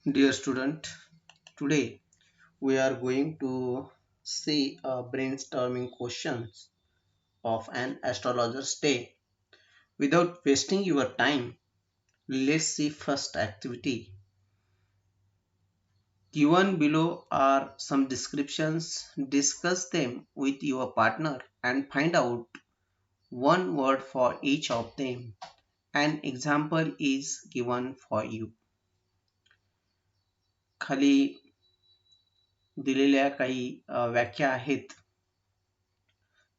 Dear student, today we are going to see brainstorming questions of an astrologer's day. Without wasting your time, let's see first activity. Given below are some descriptions. Discuss them with your partner and find out one word for each of them. An example is given for you. खाली दिलेल्या काही व्याख्या आहेत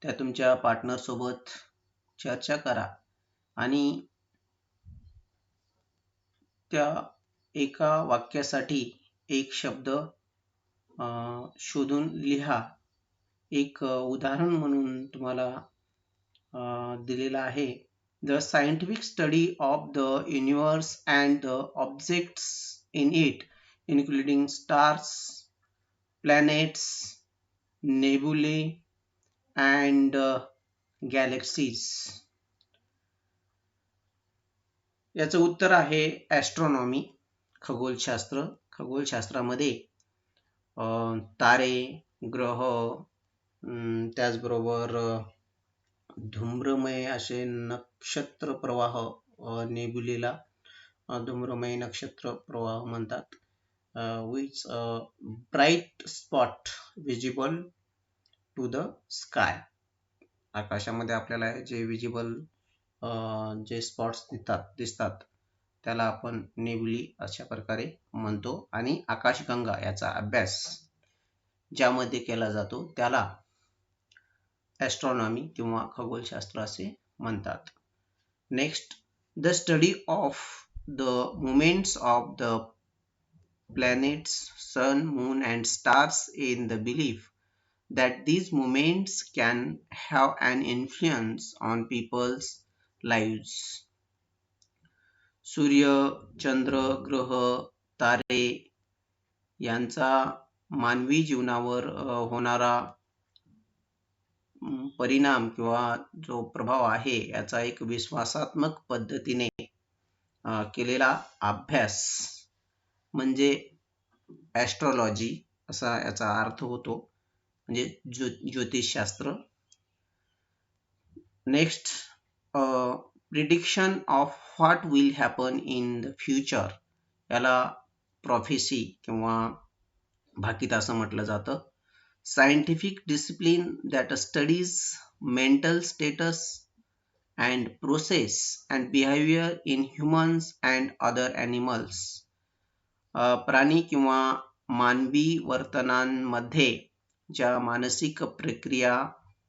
त्या तुमच्या partner सोबत चर्चा करा आणि त्या एका वाक्यासाठी एक शब्द शोधून लिहा. एक उदाहरण म्हणून तुम्हाला दिलेलं आहे. The scientific study of the universe and the objects in it, including stars, planets, nebulae, and galaxies. याचं उत्तर आहे ॲस्ट्रॉनॉमी, खगोलशास्त्र. खगोलशास्त्रामध्ये तारे, ग्रह, त्याचबरोबर धूम्रमय असे नक्षत्र प्रवाह, नेबुलेला धूम्रमय नक्षत्र प्रवाह म्हणतात. Which bright spot visible to the sky. आकाशामध्ये आपल्याला जे विजिबल जे स्पॉट्स दिसतात त्याला आपण नेबुली अशा प्रकारे म्हणतो. आणि आकाशगंगा याचा अभ्यास ज्यामध्ये केला जातो त्याला ॲस्ट्रॉनॉमी किंवा खगोलशास्त्र असे म्हणतात. Next, the study of the movements of the planets, sun, moon and stars in the belief that these movements can have an influence on people's lives. सूर्य, चंद्र, ग्रह, तारे यांचा मानवी जीवनावर होणारा परिणाम किंवा जो प्रभाव आहे याचा एक विश्वासात्मक पद्धतीने केलेला अभ्यास म्हणजे ॲस्ट्रॉलॉजी असा याचा अर्थ होतो, म्हणजे ज्योतिषशास्त्र. Next, prediction of what will happen in the future याला प्रॉफेसी किंवा भाकित असं म्हटलं जातं. Scientific discipline that studies mental status and process and behaviour in humans and other animals. प्राणी किंवा मानवी वर्तनांमध्ये ज्या मानसिक प्रक्रिया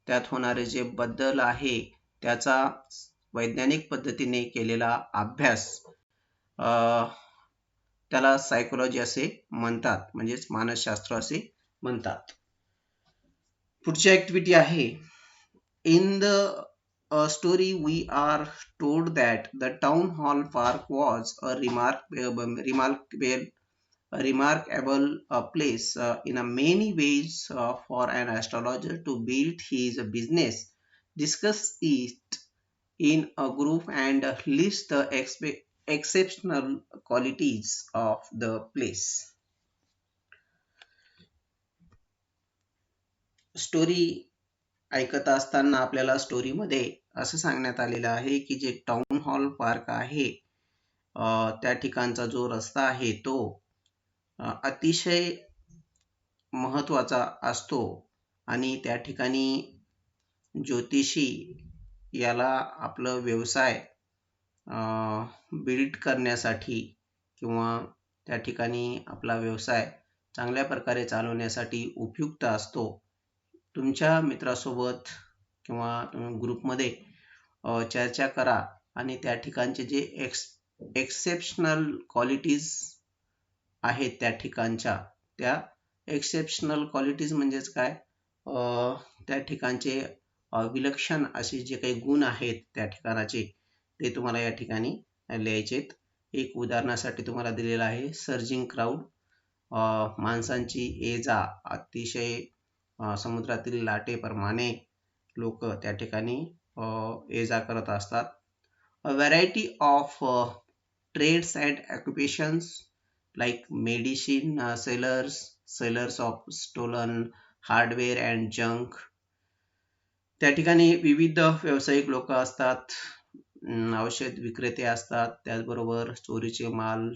त्यात होणारे जे बदल आहे त्याचा वैज्ञानिक पद्धतीने केलेला अभ्यास त्याला सायकोलॉजी असे म्हणतात, म्हणजेच मानसशास्त्र असे म्हणतात. पुढची ऍक्टिव्हिटी आहे. In the story we are told that the town hall park was a remarkable place in a many ways for an astrologer to build his business. Discuss it in a group and list the exceptional qualities of the place. Story ऐकत असताना आपल्याला स्टोरीमध्ये असं सांगण्यात आलेलं आहे की जे टाउन हॉल पार्क आहे त्या ठिकाणचा जो रस्ता आहे तो अतिशय महत्त्वाचा असतो आणि त्या ठिकाणी ज्योतिषी याला आपलं व्यवसाय बिल्ड करण्यासाठी किंवा त्या ठिकाणी आपला व्यवसाय चांगल्या प्रकारे चालवण्यासाठी उपयुक्त असतो. तुमच्या मित्रासोबत किंवा ग्रुपमध्ये चर्चा करा आणि त्या ठिकाणचे जे एक्सेप्शनल क्वालिटीज आहेत त्या ठिकाणच्या, त्या एक्सेप्शनल क्वालिटीज म्हणजेच काय, त्या ठिकाणचे विलक्षण असे जे काही गुण आहेत त्या ठिकाणाचे ते तुम्हाला या ठिकाणी लिहायचेत. एक उदाहरणासाठी तुम्हाला दिलेलं आहे सर्जिंग क्राऊड. माणसांची ये जा, अतिशय समुद्रातील लाटेप्रमाणे लोक त्या ठिकाणी ये जा करत असतात. A variety of trades and occupations like medicine sellers of stolen hardware and junk. त्या ठिकाणी विविध व्यावसायिक लोक असतात, औषध विक्रेते असतात, त्याचबरोबर चोरीचे माल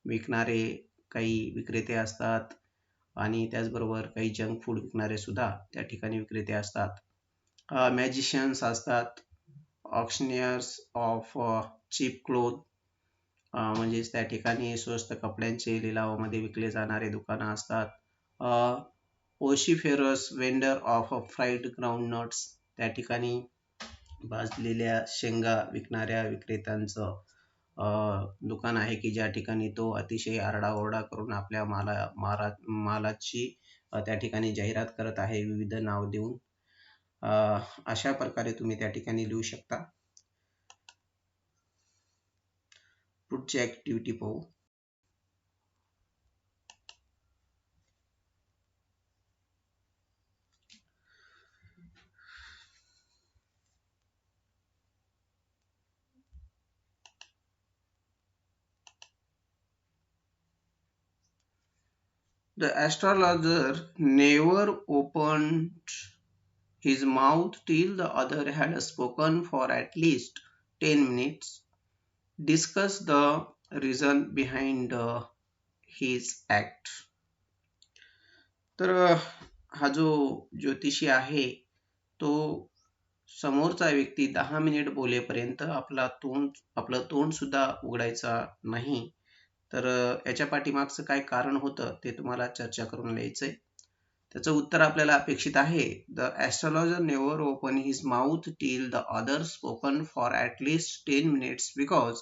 विकणारे काही विक्रेते असतात आणि त्याचबरोबर काही जंक फूड विकणारे सुद्धा त्या ठिकाणी विक्रेते असतात. मॅजिशियन्स असतात, ऑक्शनियर्स ऑफ चीप क्लोथ, म्हणजेच त्या ठिकाणी स्वस्त कपड्यांचे लिलावामध्ये विकले जाणारे दुकानं असतात. ओशिफेरस वेंडर ऑफ फ्राईड ग्राउंडनट्स, त्या ठिकाणी भाजलेल्या शेंगा विकणाऱ्या विक्रेत्यांचं दुकान आहे की ज्या ठिकाणी तो अतिशय आरडाओरडा करून आपल्या मालाची त्या ठिकाणी जाहिरात करत आहे विविध नाव देऊन. अशा प्रकारे तुम्ही त्या ठिकाणी लिहू शकता. पुढची ऍक्टिव्हिटी पाहू. The astrologer never opened his mouth till the other had spoken for at least 10 minutes. Discuss the reason behind his act. तर हा जो ज्योतिषी आहे तो समोरचा व्यक्ती 10 मिनिट बोलेपर्यंत आपलं तोंड सुद्धा उघडायचा नाही. तर याच्या पाठीमागचं काय कारण होतं ते तुम्हाला चर्चा करून लिहायचंय. त्याचं उत्तर आपल्याला अपेक्षित आहे. The astrologer never open his mouth till the other spoken for at least 10 minutes because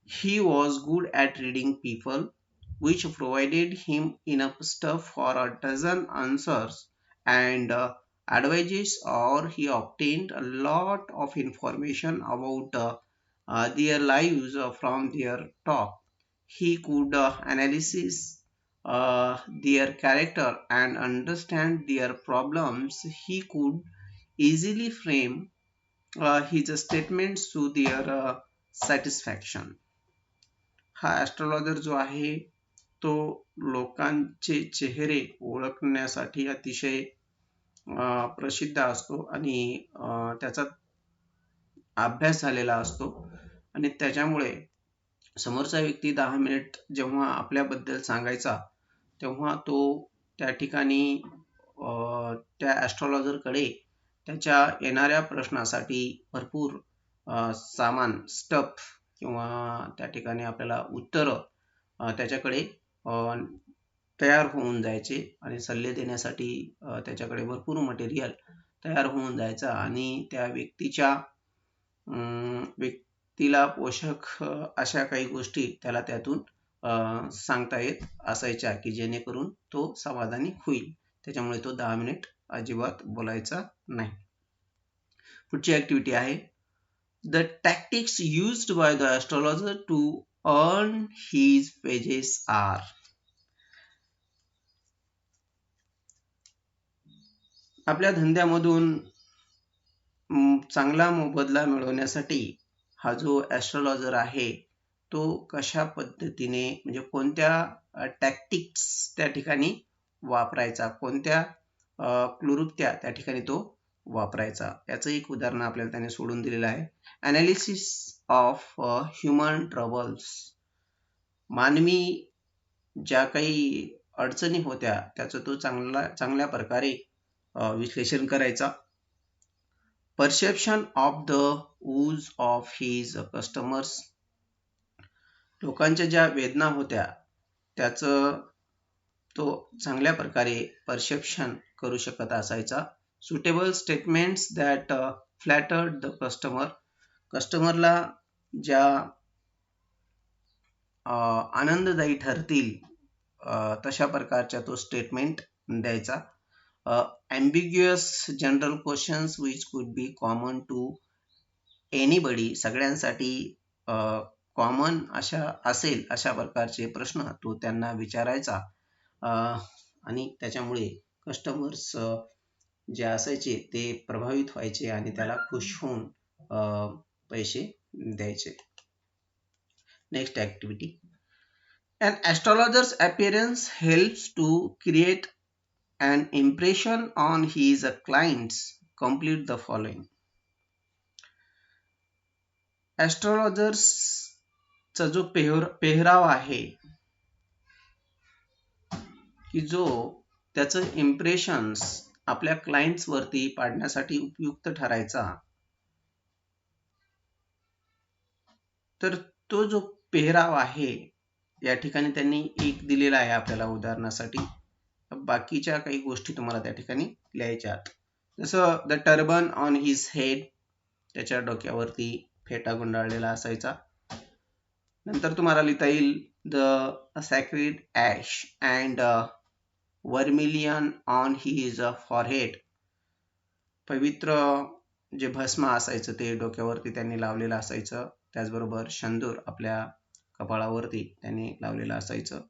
he was good at reading people, which provided him enough stuff for a dozen answers and advices, or he obtained a lot of information about their lives from their talk. He could analyze their character and understand their problems. He could easily frame his statements to their satisfaction. हा astrologer जो आहे तो लोकांचे चेहरे ओळखण्यासाठी अतिशय प्रसिद्ध असतो आणि त्याचा अभ्यास झालेला असतो आणि त्याच्यामुळे समोरचा व्यक्ती 10 मिनिट जेव्हा आपल्याबद्दल सांगायचा तेव्हा तो त्या ठिकाणी त्या ॲस्ट्रोलॉजरकडे त्याच्या येणाऱ्या प्रश्नासाठी भरपूर सामान स्टफ किंवा त्या ठिकाणी आपल्याला उत्तरं त्याच्याकडे तयार होऊन जायचे आणि सल्ले देण्यासाठी त्याच्याकडे भरपूर मटेरियल तयार होऊन जायचं आणि त्या व्यक्तीला पोषक अशा काही गोष्टी त्याला त्यातून सांगता येत असायच्या की जेणेकरून तो समाधानी होईल. त्याच्यामुळे तो 10 मिनिट अजिबात बोलायचा नाही. पुढची ऍक्टिव्हिटी आहे The tactics used by the astrologer to earn his wages are. आपल्या धंद्यामधून चांगला मोबदला मिळवण्यासाठी हा जो ॲस्ट्रोलॉजर आहे तो कशा पद्धतीने म्हणजे कोणत्या टॅक्टिक्स त्या ठिकाणी वापरायचा, कोणत्या क्लुप्त्या त्या ठिकाणी तो वापरायचा याचं एक उदाहरण आपल्याला त्याने सोडून दिलेलं आहे. ॲनालिसिस ऑफ ह्युमन ट्रबल्स, मानवी ज्या काही अडचणी होत्या त्याचं तो चांगल्या प्रकारे विश्लेषण करायचा. Perception of the whose of his customers, लोकांच्या ज्या वेदना होत्या त्याचं तो चांगल्या प्रकारे परसेप्शन करू शकत असायचा. Suitable statements that flattered the customer, कस्टमरला ज्या आनंददायी ठरतील तशा प्रकारच्या तो स्टेटमेंट द्यायचा. ambiguous general questions which could be common to anybody, सगळ्यांसाठी कॉमन असेल अशा प्रकारचे प्रश्न तो त्यांना विचारायचा आणि त्याच्यामुळे कस्टमर्स जे असायचे ते प्रभावित व्हायचे आणि त्याला खुश होऊन पैसे द्यायचे. Next activity. An astrologer's appearance helps to create an impression on his clients. Complete the following. चा जो पेहराव आहे की जो त्याचं इम्प्रेशन्स आपल्या क्लायंट्स वरती पाडण्यासाठी उपयुक्त ठरायचा, तर तो जो पेहराव आहे या ठिकाणी त्यांनी एक दिलेला आहे आपल्याला उदाहरणासाठी. बाकीच्या काही गोष्टी तुम्हाला त्या ठिकाणी लिहायच्या आहेत. जसं the turban on his head, त्याच्या डोक्यावरती फेटा गुंडाळलेला असायचा. नंतर तुम्हाला लिहिता येईल the sacred ash and vermilion on his forehead. पवित्र जे भस्म असायचं ते डोक्यावरती त्यांनी लावलेलं असायचं. त्याचबरोबर शंदूर आपल्या कपाळावरती त्यांनी लावलेलं असायचं.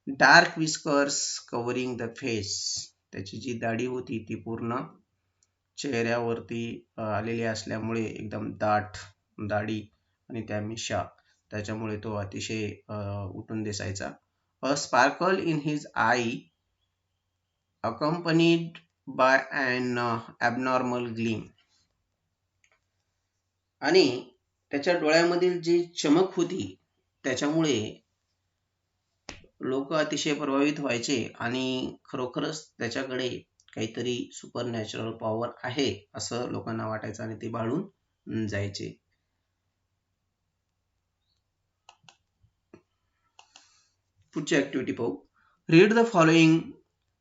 Dark whiskers covering the face, त्याची जी दाढी होती ती पूर्ण चेहऱ्यावरती आलेली असल्यामुळे एकदम दाट दाढी आणि त्या मिशा, त्याच्यामुळे तो अतिशय उठून दिसायचा. A sparkle in his eye accompanied by an abnormal gleam. आणि त्याच्या डोळ्यामधील जी चमक होती त्याच्यामुळे लोक अतिशय प्रभावित व्हायचे आणि खरोखरच त्याच्याकडे काहीतरी सुपर नॅचरल पॉवर आहे असं लोकांना वाटायचं आणि ते बाळून जायचे. पुढची ऍक्टिव्हिटी पाहू. Read the following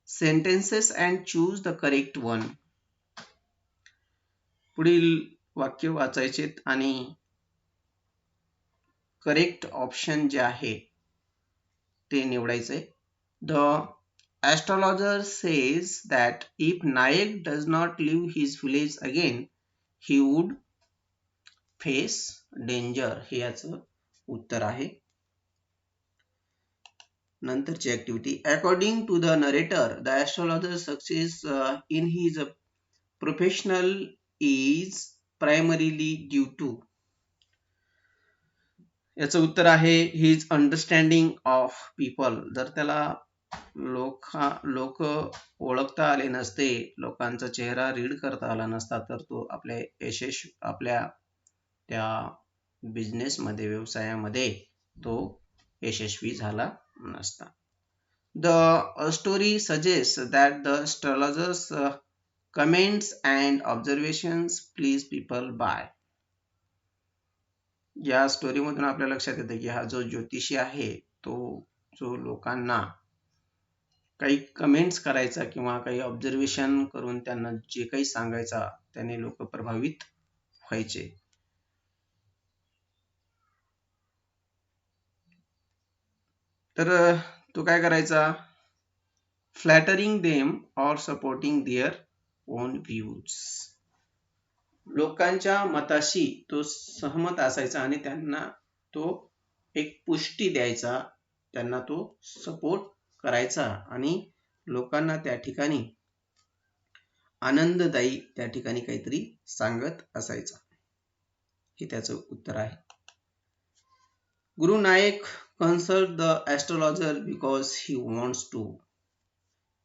sentences and choose the correct one. पुढील वाक्य वाचायचेत आणि करेक्ट ऑप्शन जे आहे ते निवडायचे. The astrologer says that if Nayak does not leave his village again, he would face danger. हे याचं उत्तर आहे. नंतरची activity. According to the narrator, the astrologer's success in his professional is primarily due to. याचं उत्तर आहे his understanding of people. जर त्याला लोक ओळखता आले नसते, लोकांचा चेहरा रीड करता आला नसता, तर तो आपल्या त्या बिझनेसमध्ये व्यवसायामध्ये तो यशस्वी झाला नसता. The story suggests that the astrologer's comments and observations please people by. या स्टोरीमधून आपल्या लक्षात येते की हा जो ज्योतिषी आहे तो जो लोकांना काही कमेंट्स करायचा किंवा काही ऑब्झर्वेशन करून त्यांना जे काही सांगायचा त्याने लोक प्रभावित व्हायचे. तर तो काय करायचा? Flattering them or supporting their own views. लोकांच्या मताशी तो सहमत असायचा आणि त्यांना तो एक पुष्टी द्यायचा, त्यांना तो सपोर्ट करायचा आणि लोकांना त्या ठिकाणी आनंददायी त्या ठिकाणी काहीतरी सांगत असायचा. हे त्याचं उत्तर आहे. Guru Nayak consult the astrologer because he wants to.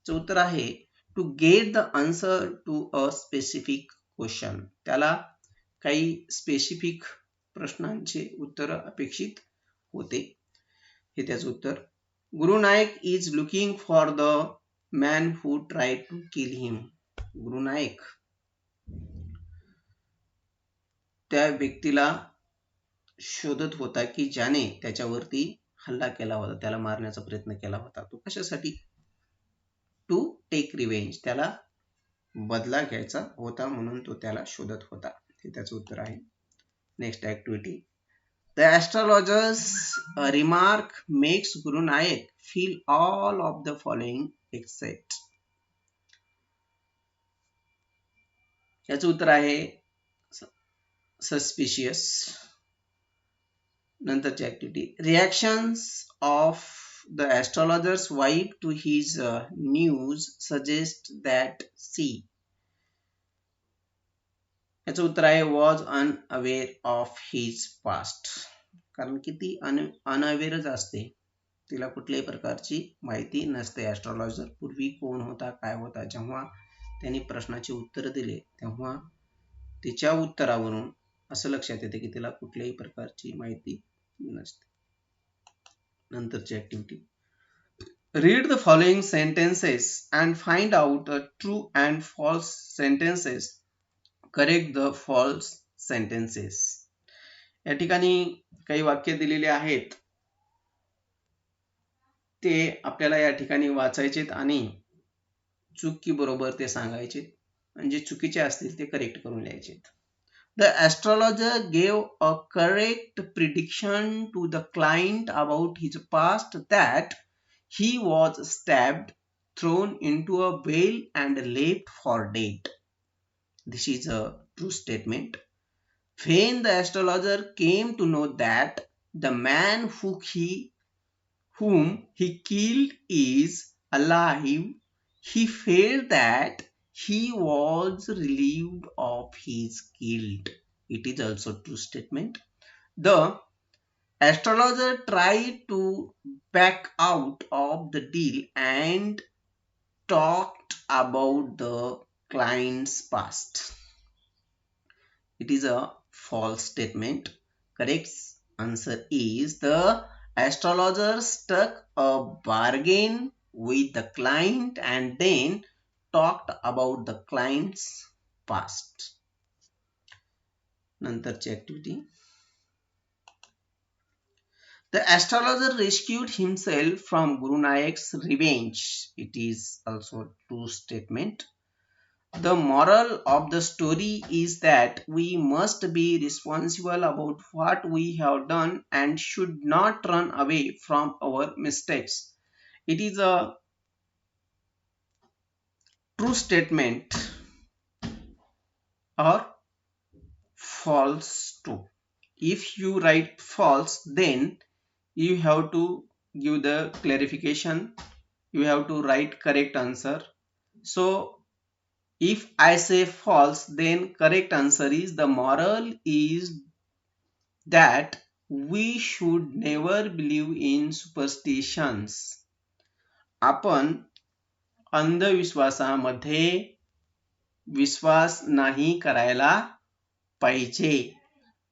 चं उत्तर आहे to get the answer to a specific question. त्याला काही स्पेसिफिक प्रश्नांचे उत्तर अपेक्षित होते. हे त्याचं उत्तर. Guru Nayak is looking for the man who try to kill him. Guru Nayak त्या व्यक्तीला शोधत होता की ज्याने त्याच्यावरती हल्ला केला होता, त्याला मारण्याचा प्रयत्न केला होता. तो कशासाठी? To take revenge. त्याला बदला घ्यायचा होता म्हणून तो त्याला शोधत होता. हे त्याचं उत्तर आहे. Next activity. The astrologer's remark makes Guru Nayak feel all of the following except. याचं उत्तर आहे सस्पिशियस. नंतरची activity. Reactions of the astrologer's wife to his news suggest that C. याचं उत्तर आहे was unaware of his past. कारण की ती अनअवेअरच असते तिला कुठल्याही प्रकारची माहिती नसते. ॲस्ट्रॉलॉजर पूर्वी कोण होता, काय होता, जेव्हा त्यांनी प्रश्नाची उत्तर दिले तेव्हा तिच्या उत्तरावरून असं लक्षात येते की तिला कुठल्याही प्रकारची माहिती नसते. नंतरची activity, read the following sentences and find out the true and false sentences. Correct the false sentences. या ठिकाणी काही वाक्य दिलेले आहेत, ते आपल्याला या ठिकाणी वाचायचेत आणि चूक की बरोबर ते सांगायचे, म्हणजे चुकीचे असतील ते करेक्ट करून लिहायचे. The astrologer gave a correct prediction to the client about his past, that he was stabbed, thrown into a well and left for dead. This is a true statement. When the astrologer came to know that the man whom he killed is alive, he felt that he was relieved of his guilt. It is also true statement. The astrologer tried to back out of the deal and talked about the client's past. It is a false statement. Correct answer is the astrologer struck a bargain with the client and then talked about the client's past. नंतरची activity, the astrologer rescued himself from Guru Nayak's revenge. It is also a true statement. The moral of the story is that we must be responsible about what we have done and should not run away from our mistakes. It is a true statement or false too. If you write false, then you have to give the clarification. You have to write correct answer. So if I say false, then correct answer is the moral is that we should never believe in superstitions. आपण अंधविश्वासामध्ये विश्वास नाही करायला पाहिजे,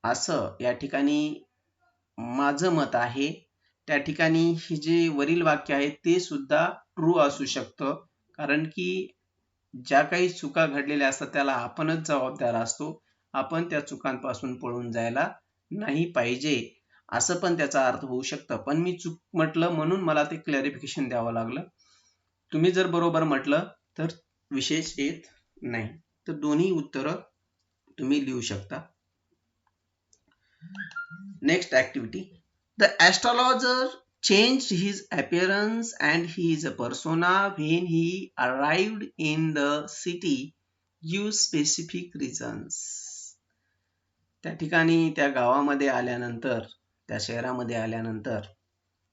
असं या ठिकाणी माझं मत आहे. त्या ठिकाणी हे जे वरील वाक्य आहे ते सुद्धा ट्रू असू शकतं, कारण की ज्या काही चुका घडलेल्या असतात त्याला आपणच जबाबदार असतो. आपण त्या चुकांपासून पळून जायला नाही पाहिजे, असं पण त्याचा अर्थ होऊ शकतं. पण मी चूक म्हटलं म्हणून मला ते क्लॅरिफिकेशन द्यावं लागलं. तुम्ही जर बरोबर म्हटलं तर विशेष येत नाही. तर दोन्ही उत्तर तुम्ही लिहू शकता. Next activity, the astrologer changed his appearance and his persona when he arrived in the city. Give specific reasons. त्या ठिकाणी त्या गावामध्ये आल्यानंतर, त्या शहरामध्ये आल्यानंतर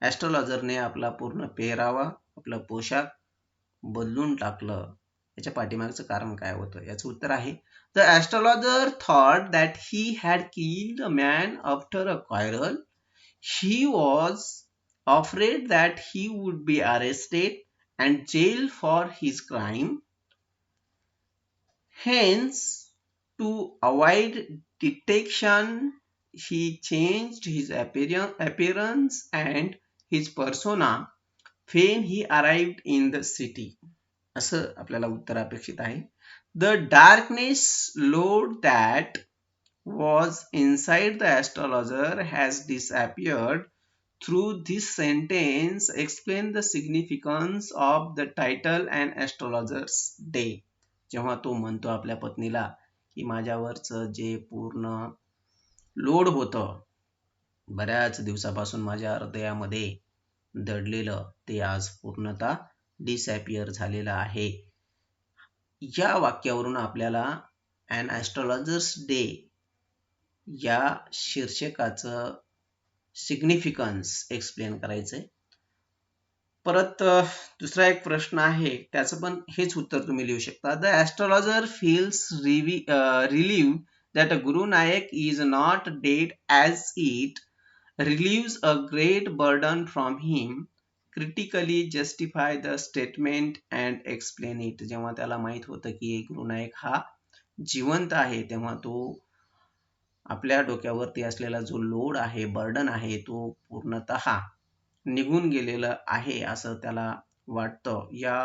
ॲस्ट्रॉलॉजरने आपला पूर्ण पेहरावा, आपलं पोशाख बदलून टाकलं. याच्या पाठीमागचं कारण काय होतं? याचं उत्तर आहे, the astrologer thought that he had killed a man after a quarrel. He was afraid that he would be arrested and jailed for his crime. Hence, to avoid detection, he changed his appearance and his persona when he arrived in the city. असं आपल्याला उत्तर अपेक्षित आहे. The darkness load that was inside the astrologer has disappeared. Through this sentence, explain the significance of the title and astrologer's day. जेव्हा तो म्हणतो आपल्या पत्नीला की माझ्यावरचं जे पूर्ण लोड होतं, बऱ्याच दिवसापासून माझ्या हृदयामध्ये दडलेलं, ते आज पूर्णतः डिसॅपियर झालेलं आहे. या वाक्यावरून आपल्याला अन ॲस्ट्रॉलॉजर्स डे या शीर्षकाचं सिग्निफिकन्स एक्सप्लेन करायचंय. परत दुसरा एक प्रश्न आहे, त्याचं पण हेच उत्तर तुम्ही लिहू शकता. The astrologer feels relieved that Guru Nayak is not dead, as it relieves a great burden from him. critically justify the statement and explain it. जेव्हा त्याला माहित होतं की गुरुनायक हा जिवंत आहे, तेव्हा तो आपल्या डोक्यावरती असलेला जो लोड आहे, बर्डन आहे, तो पूर्णतः निघून गेलेलं आहे असं त्याला वाटतं. या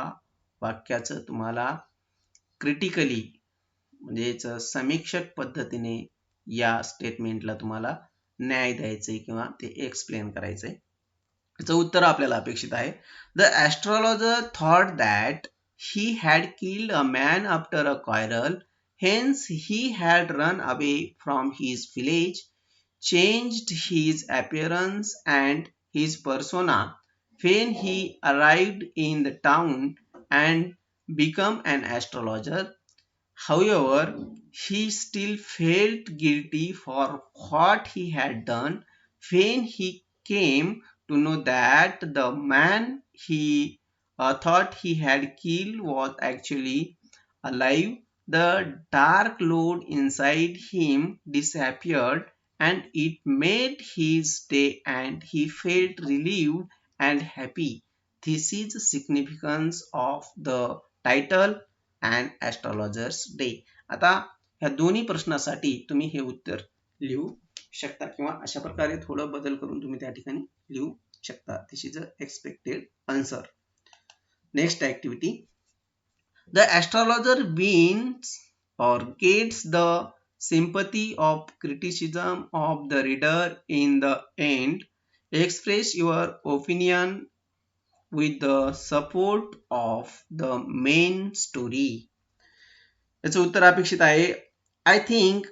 वाक्याचं तुम्हाला क्रिटिकली म्हणजेच समीक्षक पद्धतीने या स्टेटमेंटला तुम्हाला न्याय द्यायचंय किंवा ते एक्सप्लेन करायचंय. याचं उत्तर आपल्याला अपेक्षित आहे. The astrologer thought that he had killed a man after a quarrel, hence he had run away from his village, changed his appearance and his persona when he arrived in the town and become an astrologer. However, he still felt guilty for what he had done when he came to know that the man he thought he had killed was actually alive. The dark load inside him disappeared and it made his day and he felt relieved and happy. This is the significance of the title and astrologer's day. आता ह्या दोन्ही प्रश्नासाठी तुम्ही हे उत्तर लिहू शकता किंवा अशा प्रकारे थोडं बदल करून तुम्ही त्या ठिकाणी लिहू शकता. This is a expected answer. Next activity. The astrologer wins or gets the sympathy of criticism of the reader in the end. Express your opinion with the support of the main story. याचं उत्तर अपेक्षित आहे. I think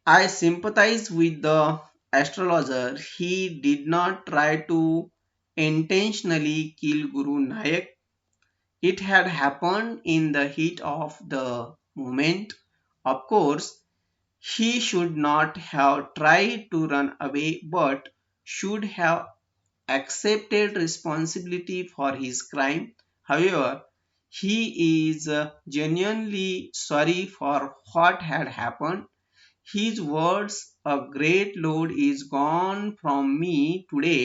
I sympathize with the astrologer. He did not try to intentionally kill Guru Nayak. It had happened in the heat of the moment. Of course, he should not have tried to run away, but should have accepted responsibility for his crime. However, he is genuinely sorry for what had happened. His words, "A great load is gone from me today.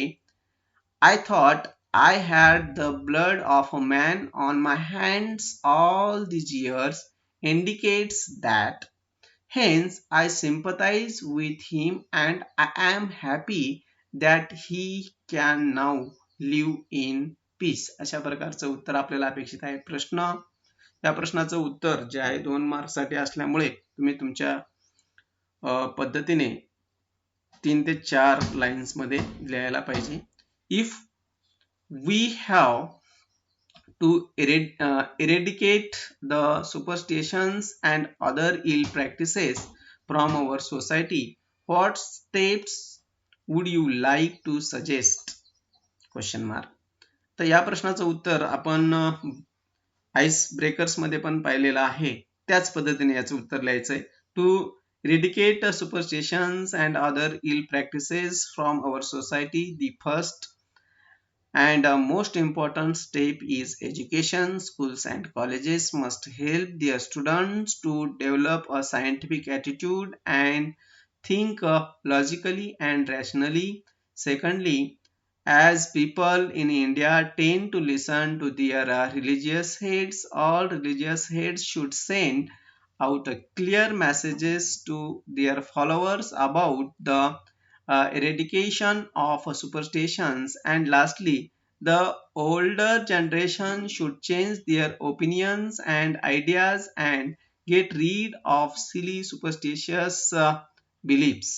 I thought I had the blood of a man on my hands all these years," indicates that. Hence, I sympathize with him and I am happy that he can now live in peace. अशा प्रकारचं उत्तर आपल्याला अपेक्षित आहे. या प्रश्नाचं उत्तर जे आहे 2 मार्क्ससाठी असल्यामुळे तुम्ही तुमच्या पद्धतीने 3 ते 4 लाईन्स मध्ये लिहायला पाहिजे. If we have to eradicate the superstitions and other ill practices from our society, what steps would you like to suggest? Question mark. तर या प्रश्नाचं उत्तर आपण आईस ब्रेकर्स मध्ये पण पाहिलेलं आहे. त्याच पद्धतीने याचं उत्तर लिहायचंय. To eradicate superstitions and other ill practices from our society, the first and most important step is education. Schools and colleges must help their students to develop a scientific attitude and think logically and rationally. Secondly, as people in India tend to listen to their religious heads, all religious heads should send out clear messages to their followers about the eradication of superstitions. And lastly, the older generation should change their opinions and ideas and get rid of silly superstitious beliefs.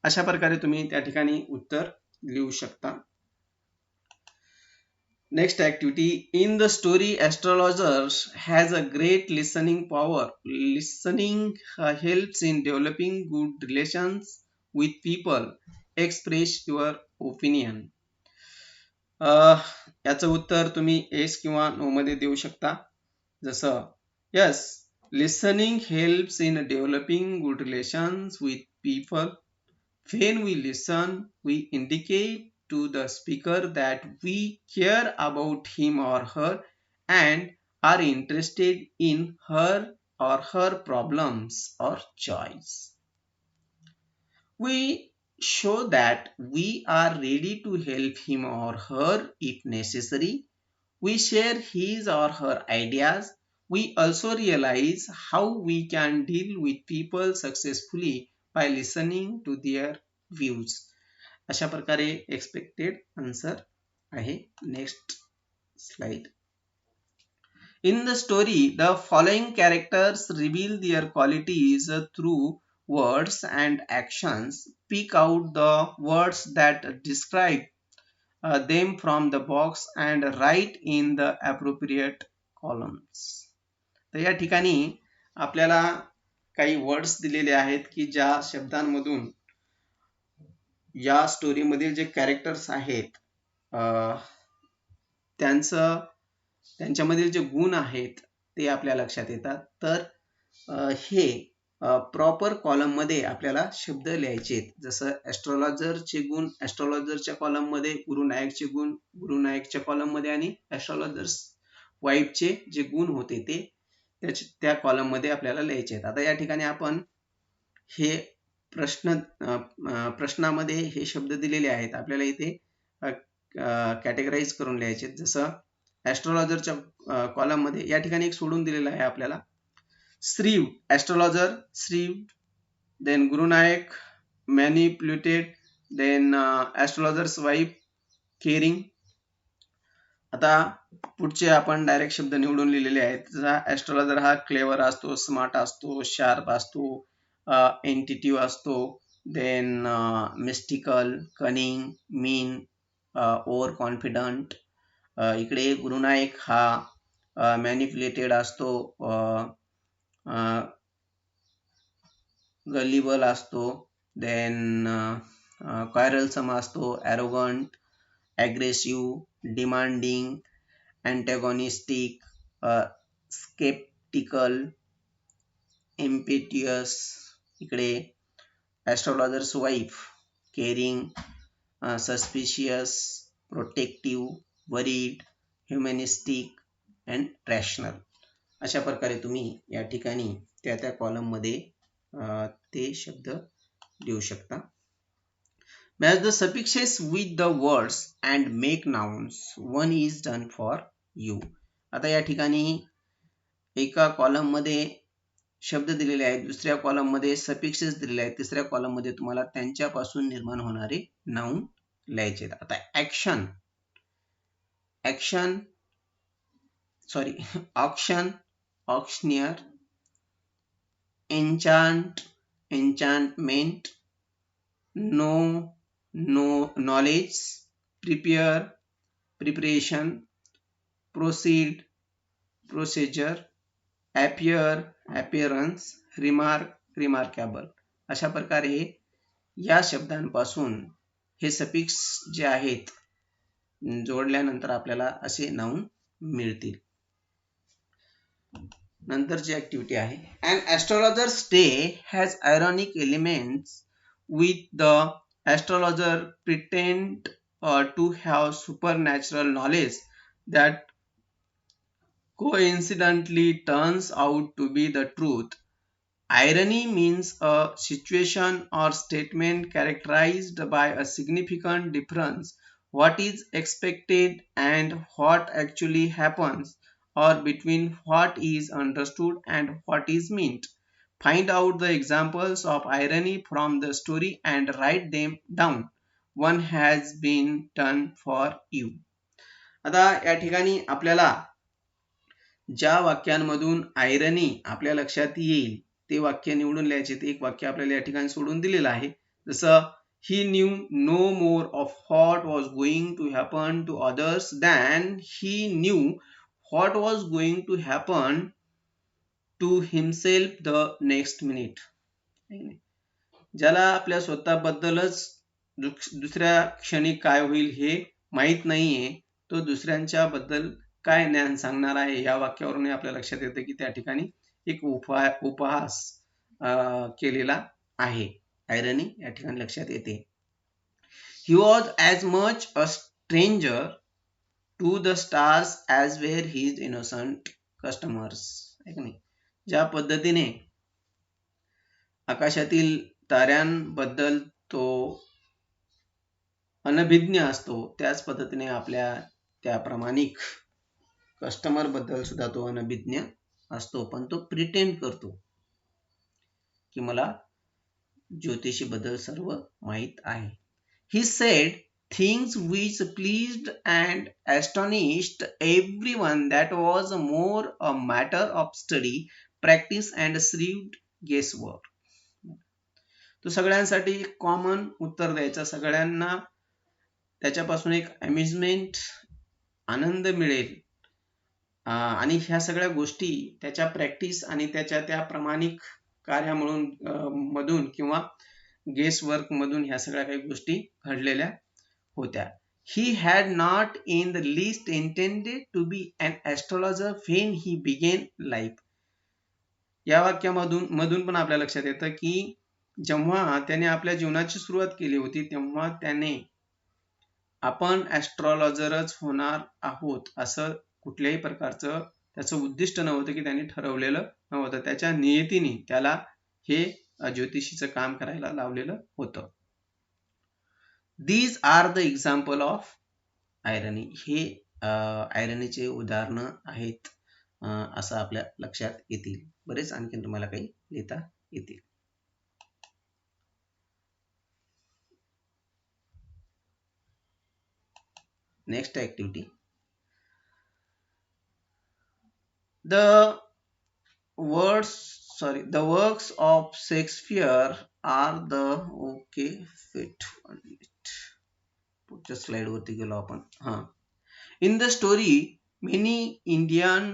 अशा प्रकारे तुम्ही त्या ठिकाणी उत्तर लिहू शकता. Next activity. In the story, astrologer has a great listening power. Listening helps in developing good relations with people. Express your opinion. याचं उत्तर तुम्ही येस किंवा नो मध्ये देऊ शकता. जसं yes, listening helps in developing good relations with people. When we listen, we indicate to the speaker that we care about him or her and are interested in her or her problems or joys. We show that we are ready to help him or her if necessary. We share his or her ideas. We also realize how we can deal with people successfully by listening to their views. अशा प्रकारे expected answer आहे. Next slide. In the story, the following characters reveal their qualities through words and actions. Pick out the words that describe them from the box and write in the appropriate columns. तर या ठिकाणी आपल्याला काही words दिलेले आहेत की ज्या शब्दांमधून या स्टोरीमधील जे कॅरेक्टर्स आहेत त्यांच्यामधील जे गुण आहेत ते आपल्या लक्षात येतात. तर हे प्रॉपर कॉलम मध्ये आपल्याला शब्द लिहायचे आहेत. जसं ॲस्ट्रॉलॉजरचे गुण ॲस्ट्रॉलॉजरच्या कॉलम मध्ये, गुरुनायकचे गुण गुरुनायकच्या कॉलम मध्ये आणि ॲस्ट्रॉलॉजर्स वाईफचे जे गुण होते ते त्या कॉलम मध्ये आपल्याला लिहायचे आहेत. आता या ठिकाणी आपण हे प्रश्नामध्ये हे शब्द दिलेले आहेत. आपल्याला इथे कॅटेगराईज करून लिहायचे. जसं ॲस्ट्रॉलॉजरच्या कॉलम मध्ये या ठिकाणी एक सोडून दिलेला आहे आपल्याला. Shrewd astrologer shrewd, then Gurunayak manipulated, then astrologer's wife caring. आता पुढचे आपण डायरेक्ट शब्द निवडून लिहिलेले आहेत. ॲस्ट्रॉलॉजर हा क्लेवर असतो, स्मार्ट असतो, शार्प असतो, एंटिटिव्ह असतो, देन मिस्टिकल, कनिंग, मीन, ओव्हर कॉन्फिडंट. इकडे गुरुनायक हा मॅनिप्युलेटेड असतो, गलिबल असतो, देन क्वायरलसम असतो, arrogant, aggressive, demanding, antagonistic, sceptical, impetuous. इकडे astrologer's wife caring, suspicious, protective, worried, humanistic and rational. अशा प्रकारे तुम्ही या ठिकाणी त्या कॉलम मध्ये ते शब्द लिहू शकता. Match the suffixes with the words and make nouns. One is done for you. आता या ठिकाणी एका कॉलम मध्ये शब्द दिलेले आहेत, दुसऱ्या कॉलम मध्ये सफिक्सेस दिलेले आहेत, तिसऱ्या कॉलम मध्ये तुम्हाला त्यांच्यापासून निर्माण होणारे नाउन लिहायचे आहेत. आता auction, auctioneer, enchant, enchantment, knowledge, prepare, preparation, proceed, procedure, appear, appearance, remark, remarkable. अशा प्रकारे या शब्दांपासून हे सफिक्स जे आहेत जोडल्यानंतर आपल्याला असे नाउन मिळतील. नंतरची ऍक्टिव्हिटी आहे. An astrologer's day has ironic elements with the astrologer pretend to have supernatural knowledge that coincidentally turns out to be the truth. Irony means a situation or statement characterized by a significant difference what is expected and what actually happens, or between what is understood and what is meant. Find out the examples of irony from the story and write them down. One has been done for you. आता या ठिकाणी आपल्याला ज्या वाक्यांमधून आयरनी आपल्या लक्षात येईल ते वाक्य निवडून लिहायचे. ते एक वाक्य आपल्याला या ठिकाणी सोडून दिलेलं आहे. जसं he knew no more of what was going to happen to others than he knew what was going to happen to himself the next minute. ज्याला आपल्या स्वतःबद्दलच दुसऱ्या क्षणी काय होईल हे माहित नाहीये, तो दुसऱ्यांच्या बद्दल काय ज्ञान सांगणार आहे. या वाक्यावरून आपल्या लक्षात येतं की त्या ठिकाणी एक उपहास केलेला आहे. आयरनी या ठिकाणी लक्षात येते. He was as much a stranger to the stars as were his innocent customers. ज्या पद्धतीने आकाशातील ताऱ्यांबद्दल तो अनभिज्ञ असतो, त्याच पद्धतीने आपल्या त्या प्रामाणिक कस्टमर बद्दल सुद्धा तो अनभिज्ञ असतो, पण तो प्रिटेंड करतो की मला ज्योतिषी बद्दल सर्व माहित आहे. He said things which pleased and astonished everyone, that was more a matter of study, practice and shrewd guesswork. तो सगळ्यांसाठी कॉमन उत्तर द्यायचा, सगळ्यांना त्याच्यापासून एक अम्युजमेंट, आनंद मिळेल, आणि ह्या सगळ्या गोष्टी त्याच्या प्रॅक्टिस आणि त्याच्या त्या प्रामाणिक कार्यामधून मधून किंवा गेस वर्क मधून ह्या सगळ्या काही गोष्टी घडलेल्या होत्या. He had not in the least intended to be an astrologer when he began life. या वाक्यामधून पण आपल्या लक्षात येतं की जेव्हा त्याने आपल्या जीवनाची सुरुवात केली होती, तेव्हा त्याने आपण ॲस्ट्रॉलॉजरच होणार आहोत असं कुठल्याही प्रकारचं त्याचं उद्दिष्ट नव्हतं, की त्यांनी ठरवलेलं नव्हतं. त्याच्या नियतीने त्याला हे ज्योतिषीचं काम करायला लावलेलं होतं. These are the example of irony. हे आयरनीचे उदाहरणं आहेत, असं आपल्या लक्षात येतील. बरेच आणखीन तुम्हाला काही लिहिता येतील. Next activity. The works of Shakespeare are the पुढच्या स्लाइड वरती गेलो आपण. In the story, many Indian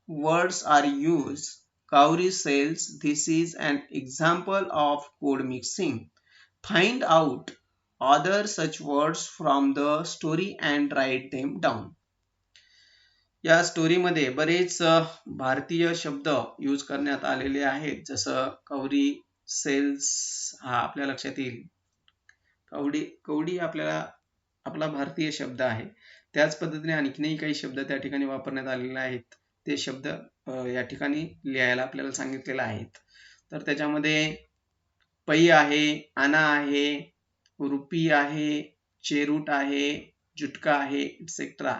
words are used. Cowrie says this is an example of code mixing. Find out other such words from the story and write them down. या स्टोरीमध्ये बरेच भारतीय शब्द use करण्यात आलेले आहेत, जसं कवरी सेल्स हा आपल्या लक्षात येईल. कवडी आपला भारतीय शब्द आहे. त्याच पद्धतीने आणखीनही काही शब्द त्या ठिकाणी वापरण्यात आलेले आहेत. ते शब्द या ठिकाणी लिहायला आपल्याला सांगितलेले आहेत. तर त्याच्यामध्ये पै आहे, आना आहे, रुपी आहे, चेरूट आहे, जुटका आहे, एक्सेट्रा.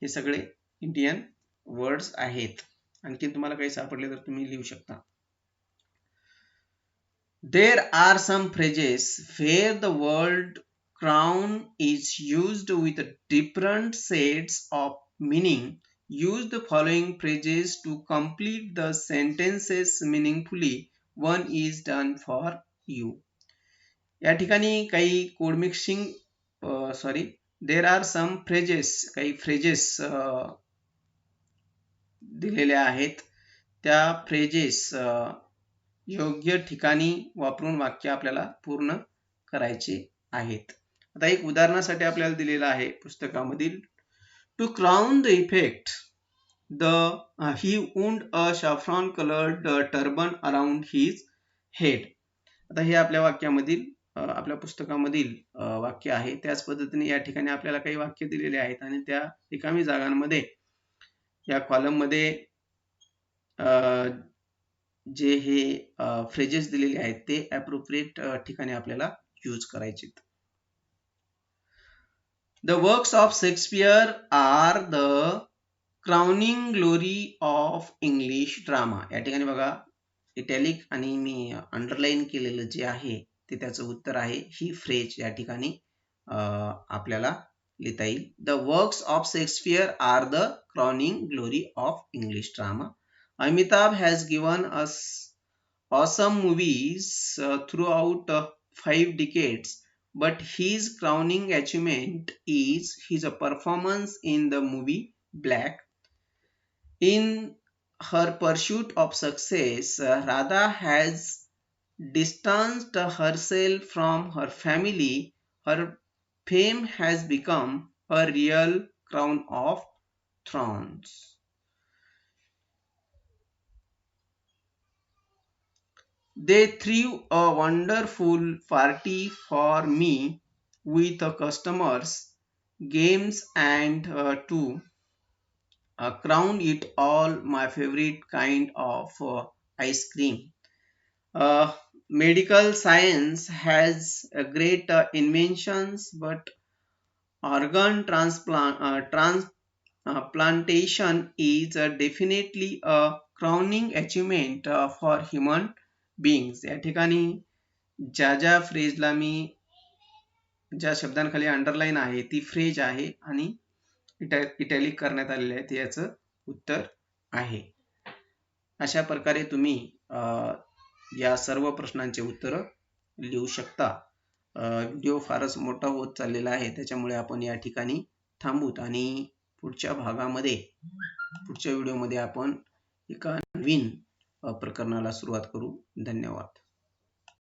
हे सगळे इंडियन वर्ड्स आहेत. आणखी तुम्हाला काही सापडले तर तुम्ही लिहू शकता. There are some phrases where the word crown is used with different sets of meaning. Use the following phrases to complete the sentences meaningfully. One is done for you. या ठिकाणी काही code mixing there are some phrases, काही phrases दिलेल्या आहेत. त्या phrases योग्य ठिकाणी वापरून वाक्य आपल्याला पूर्ण करायचे आहेत. आता एक उदाहरणासाठी आपल्याला दिलेलं आहे पुस्तकामधील. To crown the effect he wound a saffron coloured turban around his head. आता हे आपल्या वाक्यामधील आपल्या पुस्तकामधील वाक्य आहे. त्याच पद्धतीने या ठिकाणी आपल्याला काही वाक्य दिलेले आहेत आणि त्या रिकामी जागांमध्ये या कॉलम मध्ये जे हे फ्रेजेस दिलेले आहेत ते ॲप्रोप्रिएट ठिकाणी आपल्याला यूज करायचे. The works of Shakespeare are the crowning glory of English drama. या ठिकाणी बघा इटॅलिक आणि मी अंडरलाईन केलेलं जे आहे ते त्याचं उत्तर आहे. ही फ्रेज या ठिकाणी आपल्याला लिहिता येईल. The works of Shakespeare are the crowning glory of English drama. Amitabh has given us awesome movies throughout 5 decades, but his crowning achievement is his performance in the movie Black. In her pursuit of success, Radha has distanced herself from her family. Her fame has become a real crown of thorns. They threw a wonderful party for me with customers, games, and to crown it all, my favorite kind of ice cream. medical science has a great inventions, but organ transplantation is definitely a crowning achievement for human beings. या ठिकाणी ज्या फ्रेजला मी ज्या शब्दांखाली underline आहे ती phrase आहे आणि italic करण्यात आलेले आहे, ते याचं उत्तर आहे. अशा प्रकारे तुम्ही या सर्व प्रश्नांचे उत्तर लिहू शकता. व्हिडिओ फारच मोठा होत चाललेला आहे, त्याच्यामुळे आपण या ठिकाणी थांबूत आणि पुढच्या व्हिडिओमध्ये आपण एका नवीन प्रकरणाला सुरुवात करू. धन्यवाद.